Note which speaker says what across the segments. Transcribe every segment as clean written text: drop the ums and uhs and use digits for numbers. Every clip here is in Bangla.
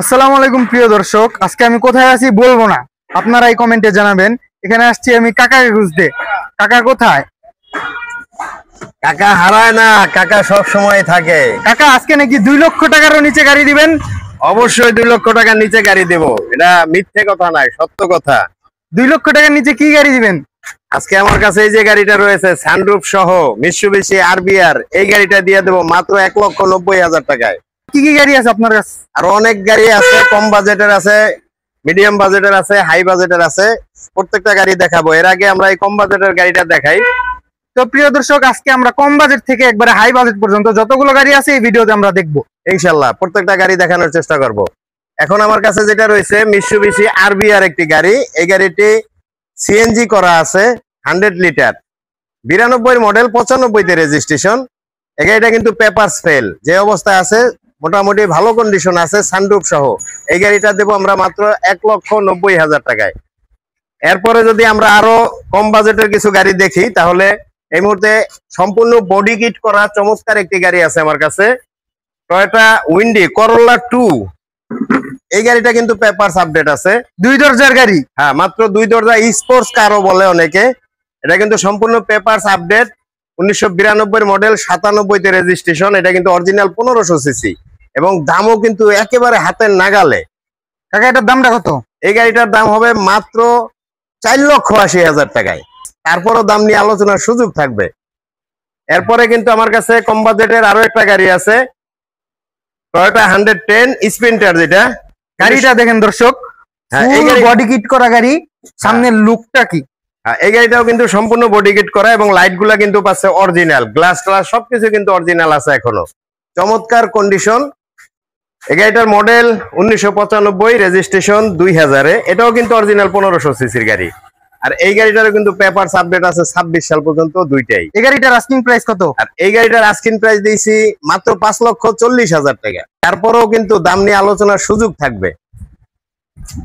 Speaker 1: আসসালামু আলাইকুম প্রিয় দর্শক, আজকে আমি কোথায় আছি বলবো না, আপনারাই কমেন্টে জানাবেন। এখানে আসছি আমি কাকাকে খুঁজতে। কাকা কোথায়?
Speaker 2: কাকা হারায় না, কাকা সব সময় থাকে।
Speaker 1: কাকা আজকে নাকি 2 লক্ষ টাকারও নিচে গাড়ি দিবেন?
Speaker 2: অবশ্যই 2 লক্ষ টাকার নিচে গাড়ি দেব, এটা মিথ্যে কথা নয়, সত্য কথা।
Speaker 1: 2 লক্ষ টাকার নিচে কি গাড়ি দিবেন?
Speaker 2: আজকে আমার কাছে এই যে গাড়িটা রয়েছে সানরুফ সহ মিৎসুবিশি আরবিআর, এই গাড়িটা দিয়ে দেবো মাত্র 1,90,000 টাকায়।
Speaker 1: কি কি গাড়ি আছে আপনার কাছে?
Speaker 2: আর অনেক গাড়ি আছে, কম বাজেটের আছে, মিডিয়াম বাজেটের আছে, হাই বাজেটের আছে। প্রত্যেকটা গাড়ি দেখাবো। এর আগে আমরা এই কম বাজেটের গাড়িটা দেখাই।
Speaker 1: তো প্রিয় দর্শক, আজকে আমরা কম বাজেট থেকে একবারে হাই বাজেট পর্যন্ত যতগুলো গাড়ি আছে এই ভিডিওতে আমরা দেখবো
Speaker 2: ইনশাল্লাহ। প্রত্যেকটা গাড়ি দেখানোর চেষ্টা করব। এখন আমার কাছে যেটা রয়েছে মিৎসুবিশি আরবিআর একটি গাড়ি। এই গাড়িটি সিএনজি করা আছে, 100 লিটার, 92 মডেল, 95 রেজিস্ট্রেশন। এই গাড়িটা কিন্তু পেপারস ফেল যে অবস্থায় আছে, মোটামুটি ভালো কন্ডিশন আছে, সানরুফ সহ। এই গাড়িটা দেবো আমরা মাত্র 1,90,000 টাকায়। এরপরে যদি আমরা আরো কম বাজেটের কিছু গাড়ি দেখি, তাহলে এই মুহূর্তে সম্পূর্ণ বডি কিট করা চমৎকার একটি গাড়ি আছে আমার কাছে, টয়োটা উইন্ডি করোলা 2। এই গাড়িটা কিন্তু পেপারস আপডেট আছে,
Speaker 1: 2 দরজার গাড়ি।
Speaker 2: হ্যাঁ, মাত্র 2 দরজা, স্পোর্টস কারও বলে অনেকে। এটা কিন্তু সম্পূর্ণ পেপারস আপডেট, 1992 মডেল, 97 রেজিস্ট্রেশন। এটা কিন্তু অরিজিনাল 1500 সিসি এবং দামও কিন্তু একেবারে হাতের নাগালে।
Speaker 1: কাকা এটার দামটা কত?
Speaker 2: এই গাড়িটার দাম হবে মাত্র 4,80,000 টাকায়। তারপরও দাম নিয়ে আলোচনার সুযোগ থাকবে। এরপরে কিন্তু আমার কাছে কম বাজেটের আরো একটা গাড়ি আছে, টয়োটা 110 স্প্রিন্টার। যেটা
Speaker 1: গাড়িটা দেখেন দর্শক, বডি কিট করা গাড়ি। সামনের লুকটা কি!
Speaker 2: এই গাড়িটাও কিন্তু সম্পূর্ণ বডি কিট করা এবং লাইট গুলা কিন্তু পাচ্ছে অরিজিনাল, গ্লাস টাস সবকিছু কিন্তু অরিজিনাল আছে এখনো, চমৎকার কন্ডিশন। এই গাড়িটার মডেল 1995, রেজিস্ট্রেশন 2000-এ। এটাও কিন্তু অরিজিনাল 1500 সিসির গাড়ি। আর এই গাড়িটারও কিন্তু পেপারস আপডেট আছে 26 সাল পর্যন্ত, দুইটাই।
Speaker 1: এই গাড়িটার আস্কিং প্রাইস কত?
Speaker 2: আর এই গাড়িটার আস্কিং প্রাইস দিয়েছি মাত্র 5,40,000 টাকা। তারপরেও কিন্তু দাম নিয়ে আলোচনার সুযোগ থাকবে।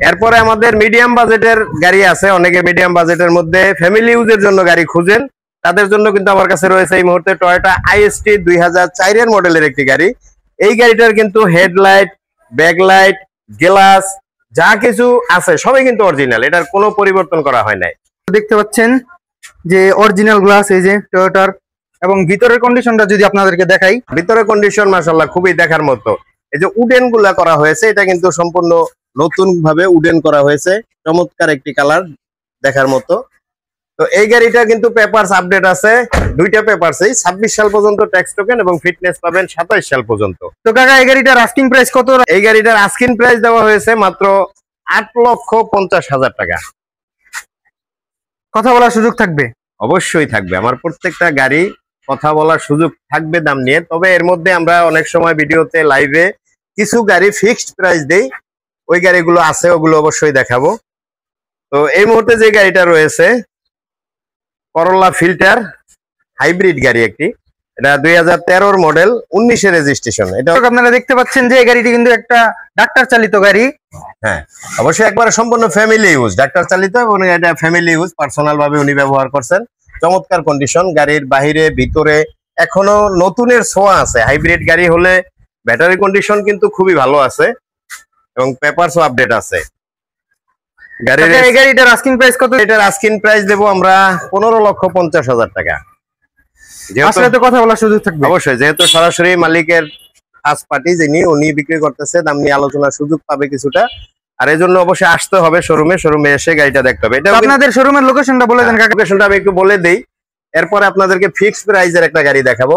Speaker 2: এরপরে আমাদের মিডিয়াম বাজেটের গাড়ি আছে। অনেকে মিডিয়াম বাজেটের মধ্যে ফ্যামিলি ইউজের জন্য গাড়ি খুঁজেন, তাদের জন্য কিন্তু আমার কাছে রয়েছে এই মুহূর্তে টয়োটা আইএসটি 2004-এর মডেলের একটি গাড়ি। এই গাড়িটার কিন্তু হেডলাইট, ব্যাকলাইট, গ্লাস যা কিছু আছে সবই কিন্তু অরিজিনাল, এটার কোনো পরিবর্তন করা হয় নাই।
Speaker 1: দেখতে পাচ্ছেন যে অরিজিনাল গ্লাস এই যে টয়োটার, এবং ভিতরের কন্ডিশনটা যদি আপনাদেরকে দেখাই,
Speaker 2: ভিতরের কন্ডিশন মাশাআল্লাহ খুবই দেখার মতো। এই যে উডেন গুলা করা হয়েছে, এটা কিন্তু সম্পূর্ণ নতুন ভাবে উডেন করা হয়েছে, চমৎকার একটি কালার, দেখার মতো। তো এই গাড়িটা কিন্তু পেপারস আপডেট আছে, দুইটা পেপারসই। 26 সাল পর্যন্ত ট্যাক্স টোকেন এবং ফিটনেস পাবেন 27 সাল পর্যন্ত।
Speaker 1: তো কাকা এই গাড়িটার আস্কিং প্রাইস কত?
Speaker 2: এই গাড়িটার আস্কিং প্রাইস দেওয়া হয়েছে মাত্র 8,50,000 টাকা।
Speaker 1: কথা বলার সুযোগ থাকবে?
Speaker 2: অবশ্যই থাকবে, আমার প্রত্যেকটা গাড়ি কথা বলার সুযোগ থাকবে দাম নিয়ে। তবে এর মধ্যে আমরা অনেক সময় ভিডিওতে, লাইভে কিছু গাড়ি ফিক্সড প্রাইস দেই, ওই গাড়িগুলো আছে, ওগুলো অবশ্যই দেখাবো। তো এই মুহূর্তে যে গাড়িটা রয়েছে করোলা ফিল্টার হাইব্রিড গাড়ি একটি, এটা 2013-র মডেল, 19-এ রেজিস্ট্রেশন। এটা
Speaker 1: আপনারা দেখতে পাচ্ছেন যে এই গাড়িটি কিন্তু একটা ডাক্তার চালিত গাড়ি।
Speaker 2: হ্যাঁ, অবশ্যই একবারে সম্পূর্ণ ফ্যামিলি ইউজ, ডাক্তার চালিত এবং এটা ফ্যামিলি ইউজ, পার্সোনাল ভাবে উনি ব্যবহার করছেন। চমৎকার কন্ডিশন, গাড়ির বাহিরে ভিতরে এখনো নতুনের ছোঁয়া আছে। হাইব্রিড গাড়ি হলে ব্যাটারি কন্ডিশন কিন্তু খুবই ভালো আছে এবং পেপারসও আপডেট আছে।
Speaker 1: এই গাড়িটার আস্কিং প্রাইস কত?
Speaker 2: এটার আস্কিং প্রাইস দেবো আমরা 15,50,000 টাকা।
Speaker 1: যেহেতু কথা বলার সুযোগ থাকবে
Speaker 2: অবশ্যই, যেহেতু সরাসরি মালিকের ফার্স্ট পার্টি যিনি, উনি বিক্রি করতেছে, দাম নিয়ে আলোচনার সুযোগ পাবে কিছুটা। আর এই জন্য অবশ্যই আসতে হবে শোরুমে এসে গাড়িটা দেখতে হবে। এটা
Speaker 1: আপনাদের শোরুমের লোকেশনটা বলে দেন।
Speaker 2: লোকেশনটা আমি একটু বলে দেই, এরপরে আপনাদেরকে ফিক্সড প্রাইজের একটা গাড়ি দেখাবো।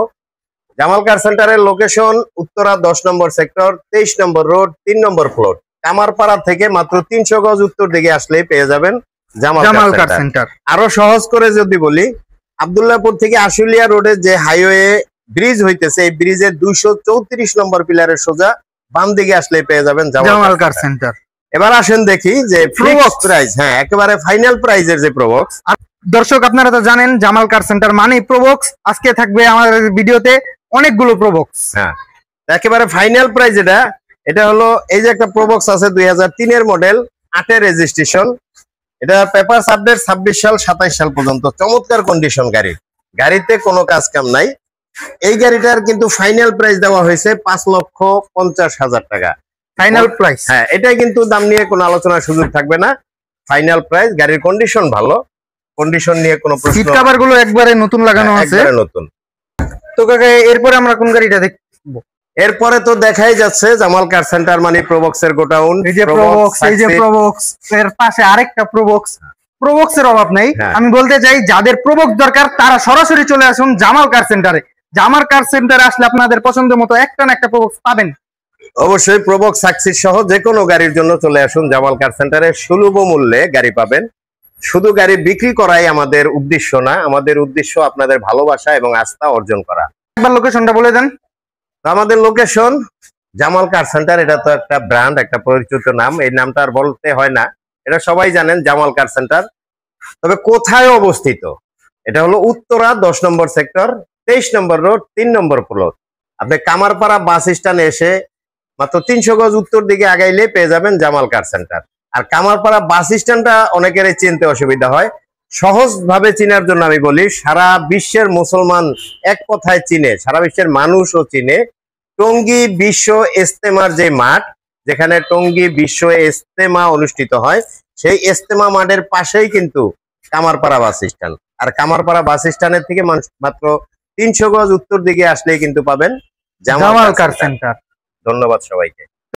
Speaker 2: জামাল কার সেন্টারের লোকেশন উত্তরা 10 নম্বর সেক্টর, 23 নম্বর রোড, 3 নম্বর ফ্লোর। কামারপাড়া থেকে মাত্র 300 গজ উত্তর দিকে আসলেই পেয়ে যাবেন জামাল কার সেন্টার। আরো সহজ করে যদি বলি, আব্দুল্লাহপুর থেকে আশুলিয়া রোডে যে হাইওয়ে ব্রিজ হইতেছে, এই ব্রিজের 234 নম্বর পিলারের সোজা বাম দিকে আসলেই পেয়ে যাবেন জামাল কার সেন্টার। এবার আসেন দেখি যে ফিক্সড প্রাইস, হ্যাঁ একেবারে ফাইনাল প্রাইজের যে প্রোবক্স।
Speaker 1: দর্শক আপনারা তো জানেন জামাল কার সেন্টার মানে প্রোবক্স। আজকে থাকবে আমাদের ভিডিওতে অনেকগুলো প্রোবক্স।
Speaker 2: হ্যাঁ, একেবারে ফাইনাল প্রাইস এটা হলো এই যে একটা প্রোবক্স আছে 2003-এর মডেল, 8-এর রেজিস্ট্রেশন। এটা পেপারস আপডেট 26 সাল 27 সাল পর্যন্ত, চমৎকার কন্ডিশন গাড়ি, গাড়িতে কোনো কাজ কাম নাই। এই গাড়িটার কিন্তু ফাইনাল প্রাইস দেওয়া হয়েছে 5,50,000 টাকা।
Speaker 1: Final price.
Speaker 2: হ্যাঁ, এটাই কিন্তু দাম নিয়ে কোনো আলোচনার সুযোগ থাকবে না, ফাইনাল প্রাইস। গাড়ির কন্ডিশন ভালো, কন্ডিশন নিয়ে কোনো প্রশ্ন।
Speaker 1: সিট কভার গুলো একবারে নতুন লাগানো আছে,
Speaker 2: একবারে নতুন।
Speaker 1: তো কাকা এরপরে আমরা কোন গাড়িটা দেখবো?
Speaker 2: এরপরে তো দেখাই যাচ্ছে জামাল কার সেন্টার মানে প্রবক্স এর গোডাউন।
Speaker 1: এই যে প্রবক্স, এই যে প্রবক্স এর পাশে আরেকটা প্রবক্স। প্রবক্স এর অভাব নেই। আমি বলতে চাই যাদের প্রবক্স দরকার তারা সরাসরি চলে আসুন জামাল কার সেন্টারে। জামাল কার সেন্টারে আসলে আপনাদের পছন্দ মতো একটা না একটা প্রবক্স পাবেন।
Speaker 2: অবশ্যই প্রবক্স সাকসিস সহ যে কোনো গাড়ির জন্য চলে আসুন জামাল কার সেন্টারে, সুলভ মূল্যে গাড়ি পাবেন। শুধু গাড়ি বিক্রি করাই আমাদের উদ্দেশ্য না, আমাদের উদ্দেশ্য আপনাদের ভালোবাসা এবং আস্থা অর্জন করা।
Speaker 1: একবার লোকেশনটা বলে দেন।
Speaker 2: আমাদের লোকেশন জামাল কার সেন্টার, এটা তো একটা ব্র্যান্ড, একটা পরিচিত নাম, এই নামটা আর বলতে হয় না, এটা সবাই জানেন জামাল কার সেন্টার। তবে কোথায় অবস্থিত? এটা হলো উত্তরা 10 নম্বর সেক্টর, 23 নম্বর রোড, 3 নম্বর ফ্লোর। আপনি কামারপাড়া বাস স্ট্যান্ডে এসে মাত্র 300 গজ উত্তর দিকে আগাইলে পেয়ে যাবেন জামাল কার সেন্টার। আর কামারপাড়া বাস স্ট্যান্ডটা অনেকেরই চিনতে অসুবিধা হয়, সহজ ভাবে চিনার জন্য আমি বলি, সারা বিশ্বের মুসলমান এক কথায় চিনে, সারা বিশ্বের মানুষও চিনে টঙ্গী বিশ্ব ইজতেমার যে মাঠ, যেখানে টঙ্গী বিশ্ব ইজতেমা অনুষ্ঠিত হয়, সেই ইজতেমা মাঠের পাশেই কিন্তু কামারপাড়া বাস স্ট্যান্ড। আর কামারপাড়া বাস স্ট্যান্ডের থেকে মাত্র 300 গজ উত্তর দিকে আসলেই কিন্তু পাবেন জামাল কার সেন্টার। ধন্যবাদ সবাইকে।